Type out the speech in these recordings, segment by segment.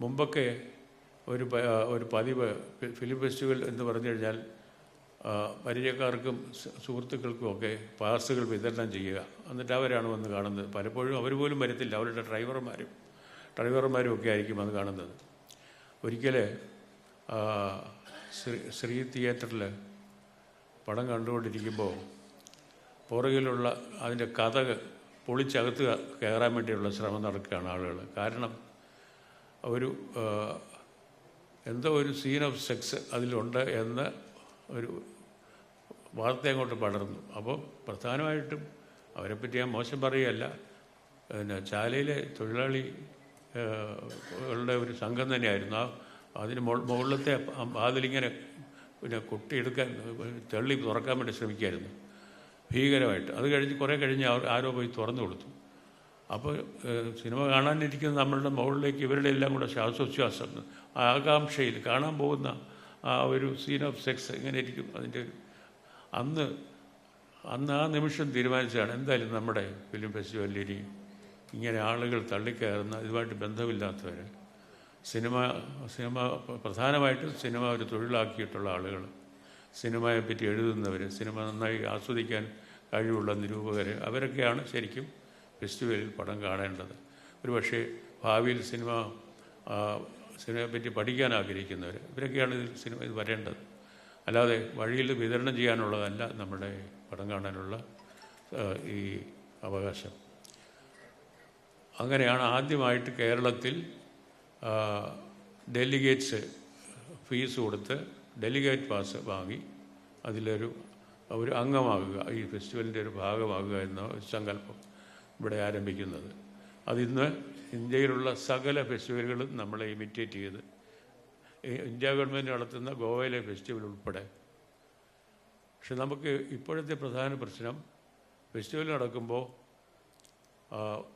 മുമ്പൊക്കെ ഒരു പതിവ് ഫിലിം ഫെസ്റ്റിവൽ എന്ന് പറഞ്ഞു കഴിഞ്ഞാൽ പരിചയക്കാർക്കും സുഹൃത്തുക്കൾക്കുമൊക്കെ പാസുകൾ വിതരണം ചെയ്യുക, എന്നിട്ട് അവരാണ് വന്ന് കാണുന്നത്. പലപ്പോഴും അവർ പോലും വരത്തില്ല, അവരുടെ ഡ്രൈവർമാരും ഒക്കെ ആയിരിക്കും അത് കാണുന്നത്. ഒരിക്കൽ ശ്രീ തിയേറ്ററിൽ പടം കണ്ടുകൊണ്ടിരിക്കുമ്പോൾ പുറകിലുള്ള അതിൻ്റെ കതക് പൊളിച്ചകത്ത് കയറാൻ വേണ്ടിയുള്ള ശ്രമം നടക്കുകയാണ് ആളുകൾ. കാരണം എന്തോ ഒരു സീൻ ഓഫ് സെക്സ് അതിലുണ്ട് എന്ന് ഒരു വാർത്ത അങ്ങോട്ട് പടർന്നു. അപ്പോൾ പ്രധാനമായിട്ടും അവരെപ്പറ്റി ഞാൻ മോശം പറയുകയല്ല, ചാലയിലെ തൊഴിലാളികളുടെ ഒരു സംഘം തന്നെയായിരുന്നു. അതിന് മുകളിലത്തെ വാതിലിങ്ങനെ കൊട്ടിയെടുക്കാൻ തള്ളി തുറക്കാൻ വേണ്ടി ശ്രമിക്കുകയായിരുന്നു ഭീകരമായിട്ട്. അത് കുറേ കഴിഞ്ഞ് ആരോ പോയി തുറന്നു കൊടുത്തു. അപ്പോൾ സിനിമ കാണാനിരിക്കുന്ന നമ്മളുടെ മുകളിലേക്ക് ഇവരുടെ എല്ലാം കൂടെ ശ്വാസോച്ഛ്വാസം ആകാംക്ഷയിൽ കാണാൻ പോകുന്ന ആ ഒരു സീൻ ഓഫ് സെക്സ് എങ്ങനെ ഇരിക്കും അതിൻ്റെ അന്ന് ആ നിമിഷം തീരുമാനിച്ചതാണ് എന്തായാലും നമ്മുടെ ഫിലിം ഫെസ്റ്റിവലിൽ ഇങ്ങനെ ആളുകൾ തള്ളിക്കയറുന്ന ഇതുമായിട്ട് ബന്ധമില്ലാത്തവർ, സിനിമ പ്രധാനമായിട്ടും സിനിമ ഒരു തൊഴിലാക്കിയിട്ടുള്ള ആളുകൾ, സിനിമയെപ്പറ്റി എഴുതുന്നവർ, സിനിമ നന്നായി ആസ്വദിക്കാൻ കഴിവുള്ള നിരൂപകർ, അവരൊക്കെയാണ് ശരിക്കും ഫെസ്റ്റിവലിൽ പടം കാണേണ്ടത്. ഒരു പക്ഷേ ഭാവിയിൽ സിനിമയെപ്പറ്റി പഠിക്കാൻ ആഗ്രഹിക്കുന്നവർ, ഇവരൊക്കെയാണ് ഇത് വരേണ്ടത്. അല്ലാതെ വഴിയിൽ വിതരണം ചെയ്യാനുള്ളതല്ല നമ്മുടെ പടം കാണാനുള്ള ഈ അവകാശം. അങ്ങനെയാണ് ആദ്യമായിട്ട് കേരളത്തിൽ ഡെലിഗേറ്റ്സ് ഫീസ് കൊടുത്ത് ഡെലിഗേറ്റ് പാസ് വാങ്ങി അതിലൊരു അംഗമാകുക, ഈ ഫെസ്റ്റിവലിൻ്റെ ഒരു ഭാഗമാകുക എന്ന സങ്കല്പം ഇവിടെ ആരംഭിക്കുന്നത്. അതിന്ന് ഇന്ത്യയിലുള്ള സകല ഫെസ്റ്റിവലുകളും നമ്മളെ ഇമിറ്റേറ്റ് ചെയ്ത് ഇന്ത്യ ഗവൺമെൻറ് നടത്തുന്ന ഗോവയിലെ ഫെസ്റ്റിവൽ ഉൾപ്പെടെ. പക്ഷെ നമുക്ക് ഇപ്പോഴത്തെ പ്രധാന പ്രശ്നം ഫെസ്റ്റിവൽ നടക്കുമ്പോൾ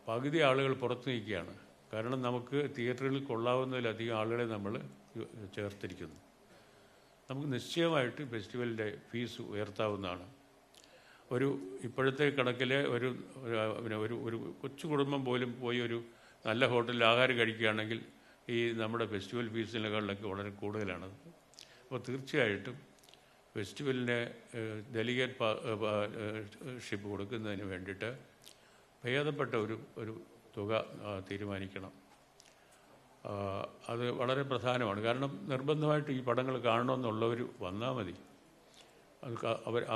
പകുതി ആളുകൾ പുറത്തു നിൽക്കുകയാണ്. കാരണം നമുക്ക് തിയേറ്ററുകളിൽ കൊള്ളാവുന്നതിലധികം ആളുകളെ നമ്മൾ ചേർത്തിരിക്കുന്നു. നമുക്ക് നിശ്ചയമായിട്ട് ഫെസ്റ്റിവലിൻ്റെ ഫീസ് ഉയർത്താവുന്നതാണ്. ഇപ്പോഴത്തെ കണക്കിലെ ഒരു കൊച്ചു കുടുംബം പോലും പോയി ഒരു നല്ല ഹോട്ടലിൽ ആഹാരം കഴിക്കുകയാണെങ്കിൽ ഈ നമ്മുടെ ഫെസ്റ്റിവൽ ഫീസിനെക്കാളിലൊക്കെ വളരെ കൂടുതലാണ്. അപ്പോൾ തീർച്ചയായിട്ടും ഫെസ്റ്റിവലിന് ഡെലിഗേറ്റ് ഷിപ്പ് കൊടുക്കുന്നതിന് വേണ്ടിയിട്ട് ഭേദപ്പെട്ട ഒരു തുക തീരുമാനിക്കണം. അത് വളരെ പ്രധാനമാണ്. കാരണം നിർബന്ധമായിട്ട് ഈ പടങ്ങൾ കാണണമെന്നുള്ളവർ വന്നാൽ മതി.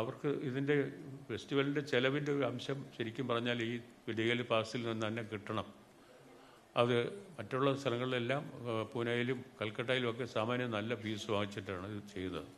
അവർക്ക് ഇതിൻ്റെ ഫെസ്റ്റിവലിൻ്റെ ചിലവിൻ്റെ ഒരു അംശം ശരിക്കും പറഞ്ഞാൽ ഈ ലീഗൽ പാസിൽ നിന്ന് തന്നെ കിട്ടണം. അത് മറ്റുള്ള സ്ഥലങ്ങളിലെല്ലാം പൂനെയിലും കൽക്കട്ടയിലും ഒക്കെ സാമാന്യം നല്ല ഫീസ് വാങ്ങിച്ചിട്ടാണ് ഇത് ചെയ്തത്.